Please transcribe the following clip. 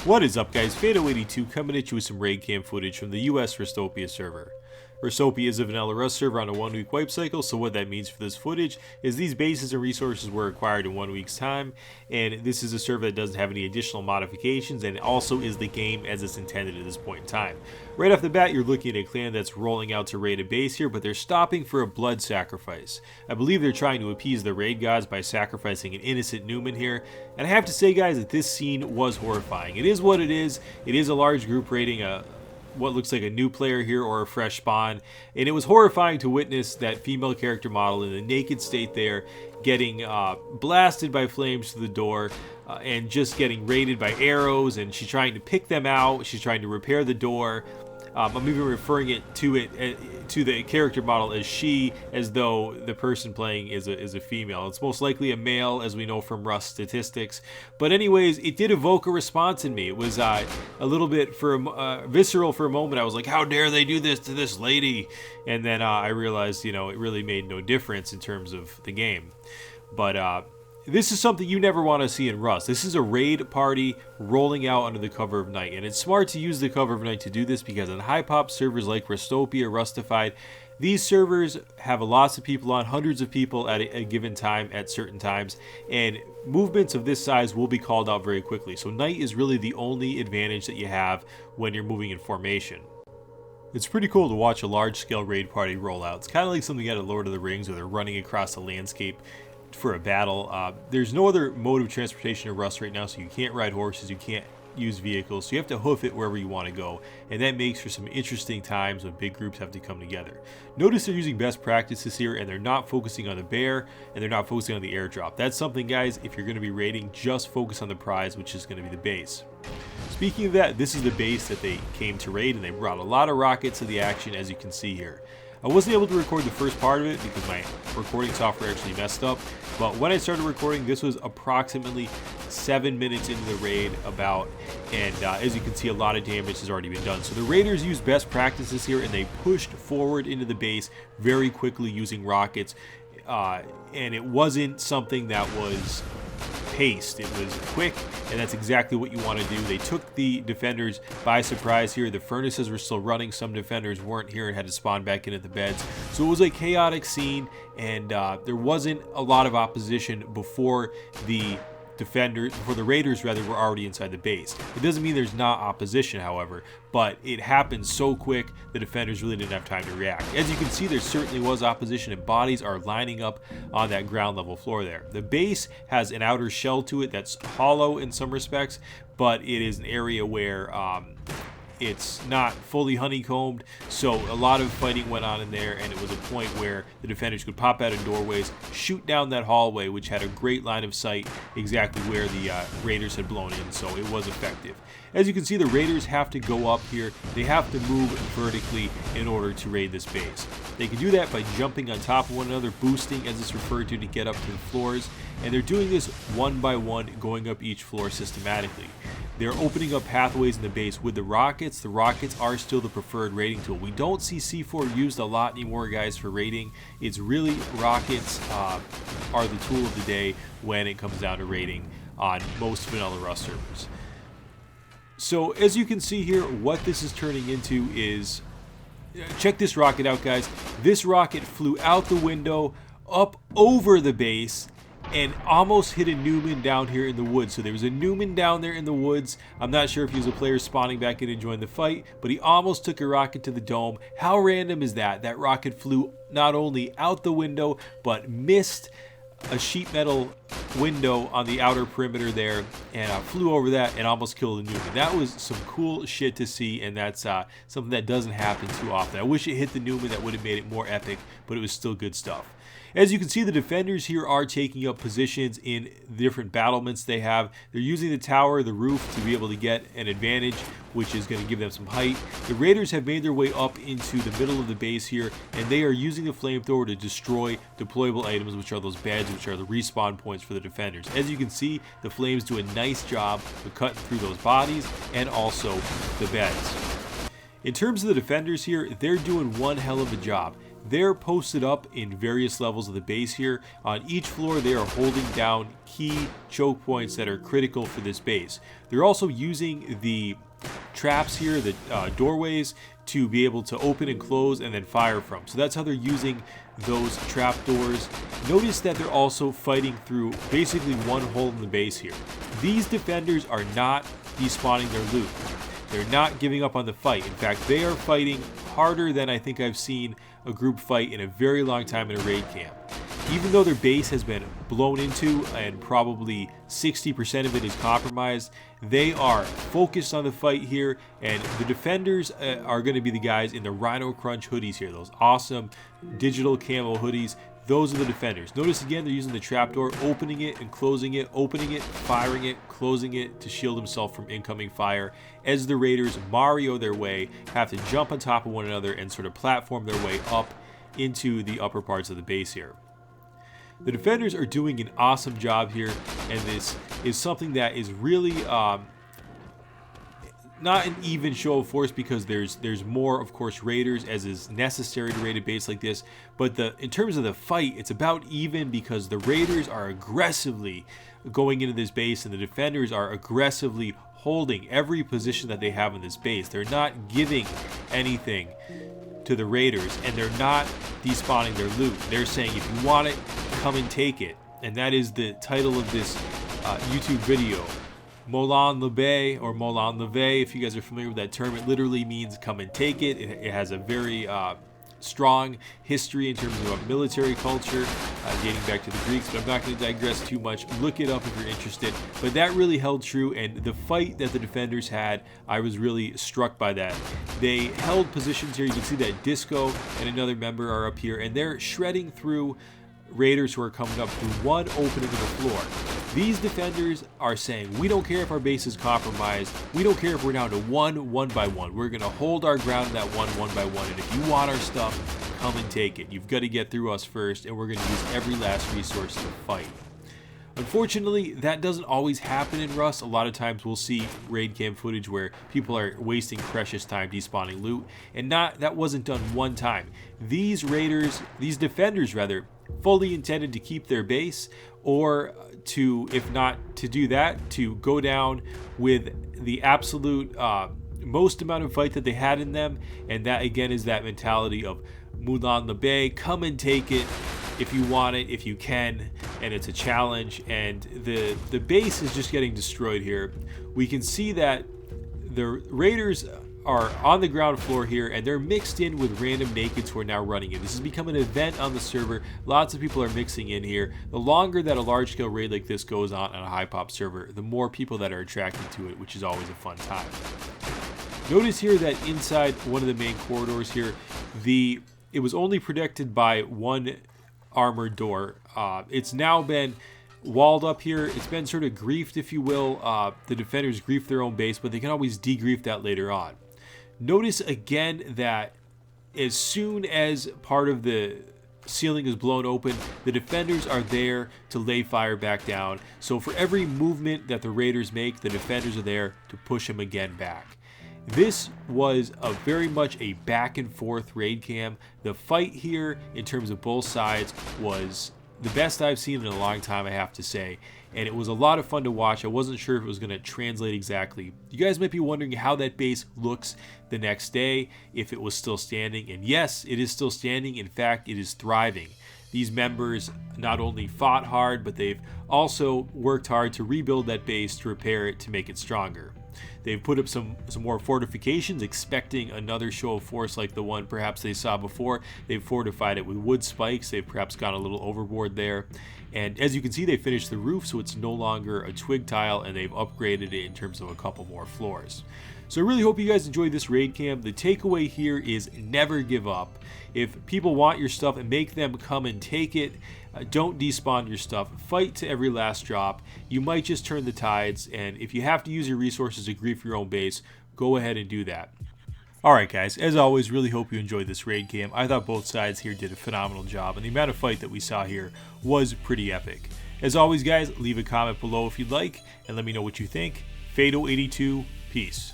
What is up, guys? Fado82 coming at you with some raid cam footage from the US Restopia server. Restopia is a vanilla Rust server on a 1-week wipe cycle, so what that means for this footage is these bases and resources were acquired in 1 week's time, and this is a server that doesn't have any additional modifications and also is the game as it's intended at this point in time. Right off the bat, you're looking at a clan that's rolling out to raid a base here, but they're stopping for a blood sacrifice. I believe they're trying to appease the raid gods by sacrificing an innocent Newman here, and I have to say, guys, that this scene was horrifying. It is what it is. It is a large group raiding what looks like a new player here or a fresh spawn, and it was horrifying to witness that female character model in the naked state there getting blasted by flames through the door and just getting raided by arrows, and she's trying to pick them out. She's trying to repair the door. I'm even referring to the character model as she, as though the person playing is a female. It's most likely a male, as we know from Rust statistics. But anyways, it did evoke a response in me. It was a little bit visceral for a moment. I was like, how dare they do this to this lady? And then I realized, it really made no difference in terms of the game. But this is something you never want to see in Rust. This is a raid party rolling out under the cover of night, and it's smart to use the cover of night to do this because on high pop servers like Restopia, Rustified, these servers have lots of people on, hundreds of people at a given time at certain times, and movements of this size will be called out very quickly. So night is really the only advantage that you have when you're moving in formation. It's pretty cool to watch a large-scale raid party roll out. It's kind of like something out of Lord of the Rings where they're running across the landscape for a battle. There's no other mode of transportation in Rust right now, so you can't ride horses, you can't use vehicles, so you have to hoof it wherever you want to go, and that makes for some interesting times when big groups have to come together. Notice they're using best practices here, and they're not focusing on the bear, and they're not focusing on the airdrop. That's something, guys, if you're going to be raiding, just focus on the prize, which is going to be the base. Speaking of that, this is the base that they came to raid, and they brought a lot of rockets to the action, as you can see here. I wasn't able to record the first part of it because my recording software actually messed up, but when I started recording, this was approximately 7 minutes into the raid and as you can see, a lot of damage has already been done. So the raiders used best practices here, and they pushed forward into the base very quickly using rockets, and it wasn't something that was paced. It was quick, and that's exactly what you want to do. They took the defenders by surprise here. The furnaces were still running. Some defenders weren't here and had to spawn back in at the beds. So it was a chaotic scene, and there wasn't a lot of opposition before the raiders were already inside the base. It doesn't mean there's not opposition, however, but it happened so quick the defenders really didn't have time to react. As you can see, there certainly was opposition, and bodies are lining up on that ground level floor there. The base has an outer shell to it that's hollow in some respects, but it is an area where it's not fully honeycombed, so a lot of fighting went on in there, and it was a point where the defenders could pop out of doorways, shoot down that hallway, which had a great line of sight exactly where the raiders had blown in, so it was effective. As you can see, the raiders have to go up here. They have to move vertically in order to raid this base. They can do that by jumping on top of one another, boosting, as it's referred to get up to the floors, and they're doing this one by one, going up each floor systematically. They're opening up pathways in the base with the rockets. The rockets are still the preferred raiding tool. We don't see C4 used a lot anymore, guys, for raiding. It's really rockets are the tool of the day when it comes down to raiding on most vanilla Rust servers. So as you can see here, what this is turning into is, check this rocket out, guys. This rocket flew out the window, up over the base, and almost hit a Newman down here in the woods. So there was a Newman down there in the woods. I'm not sure if he was a player spawning back in and joined the fight, but he almost took a rocket to the dome. How random is that? That rocket flew not only out the window, but missed a sheet metal window on the outer perimeter there, and flew over that and almost killed a Newman. That was some cool shit to see, and that's something that doesn't happen too often. I wish it hit the Newman. That would have made it more epic, but it was still good stuff. As you can see, the defenders here are taking up positions in the different battlements they have. They're using the tower, the roof, to be able to get an advantage, which is going to give them some height. The raiders have made their way up into the middle of the base here, and they are using the flamethrower to destroy deployable items, which are those beds, which are the respawn points for the defenders. As you can see, the flames do a nice job of cutting through those bodies and also the beds. In terms of the defenders here, they're doing one hell of a job. they're posted up in various levels of the base here. On each floor, they are holding down key choke points that are critical for this base. They're also using the traps here, the doorways, to be able to open and close and then fire from. So that's how they're using those trap doors. Notice that they're also fighting through basically one hole in the base here. These defenders are not despawning their loot. They're not giving up on the fight. In fact, they are fighting harder than I think I've seen a group fight in a very long time in a raid camp. Even though their base has been blown into and probably 60% of it is compromised, they are focused on the fight here, and the defenders are going to be the guys in the Rhino Crunch hoodies here, those awesome digital camo hoodies. Those are the defenders. Notice again, they're using the trapdoor, opening it and closing it, opening it, firing it, closing it to shield himself from incoming fire, as the raiders Mario their way, have to jump on top of one another and sort of platform their way up into the upper parts of the base here. The defenders are doing an awesome job here, and this is something that is really not an even show of force, because there's more, of course, raiders, as is necessary to raid a base like this. But in terms of the fight, it's about even, because the raiders are aggressively going into this base, and the defenders are aggressively holding every position that they have in this base. They're not giving anything to the raiders, and they're not despawning their loot. They're saying, if you want it, come and take it. And that is the title of this YouTube video. MOLON LABE, or MOLON LABE, if you guys are familiar with that term. It literally means come and take it. It has a very strong history in terms of military culture, dating back to the Greeks, but I'm not going to digress too much. Look it up if you're interested. But that really held true, and the fight that the defenders had, I was really struck by that. They held positions here. You can see that Disco and another member are up here, and they're shredding through raiders who are coming up through one opening of the floor. These defenders are saying, we don't care if our base is compromised, we don't care if we're down to one by one, we're going to hold our ground in that one by one, and if you want our stuff, come and take it. You've got to get through us first, and we're going to use every last resource to fight. Unfortunately, that doesn't always happen in Rust. A lot of times we'll see raid camp footage where people are wasting precious time despawning loot, and that wasn't done one time. These defenders rather, fully intended to keep their base, or to, if not to do that, to go down with the absolute most amount of fight that they had in them. And that again is that mentality of MOLON LABE, come and take it if you want it, if you can, and it's a challenge. And the base is just getting destroyed here. We can see that the raiders are on the ground floor here, and they're mixed in with random nakeds who are now running in. This has become an event on the server. Lots of people are mixing in here. The longer that a large-scale raid like this goes on a high-pop server, the more people that are attracted to it, which is always a fun time. Notice here that inside one of the main corridors here, it was only protected by one armored door. It's now been walled up here. It's been sort of griefed, if you will. The defenders grief their own base, but they can always degrief that later on. Notice again that as soon as part of the ceiling is blown open, the defenders are there to lay fire back down. So for every movement that the raiders make, the defenders are there to push them again back. This was very much a back and forth raid cam. The fight here, in terms of both sides, was the best I've seen in a long time, I have to say. And it was a lot of fun to watch. I wasn't sure if it was going to translate exactly. You guys might be wondering how that base looks the next day, if it was still standing. And yes, it is still standing. In fact, it is thriving. These members not only fought hard, but they've also worked hard to rebuild that base, to repair it, to make it stronger. They've put up some more fortifications, expecting another show of force like the one perhaps they saw before. They've fortified it with wood spikes. They've perhaps gone a little overboard there. And as you can see, they finished the roof, so it's no longer a twig tile, and they've upgraded it in terms of a couple more floors. So I really hope you guys enjoyed this raid cam. The takeaway here is never give up. If people want your stuff, and make them come and take it. Don't despawn your stuff. Fight to every last drop. You might just turn the tides, and if you have to use your resources to grief your own base, go ahead and do that. Alright guys, as always, really hope you enjoyed this raid cam. I thought both sides here did a phenomenal job, and the amount of fight that we saw here was pretty epic. As always guys, leave a comment below if you'd like, and let me know what you think. Fado82, peace.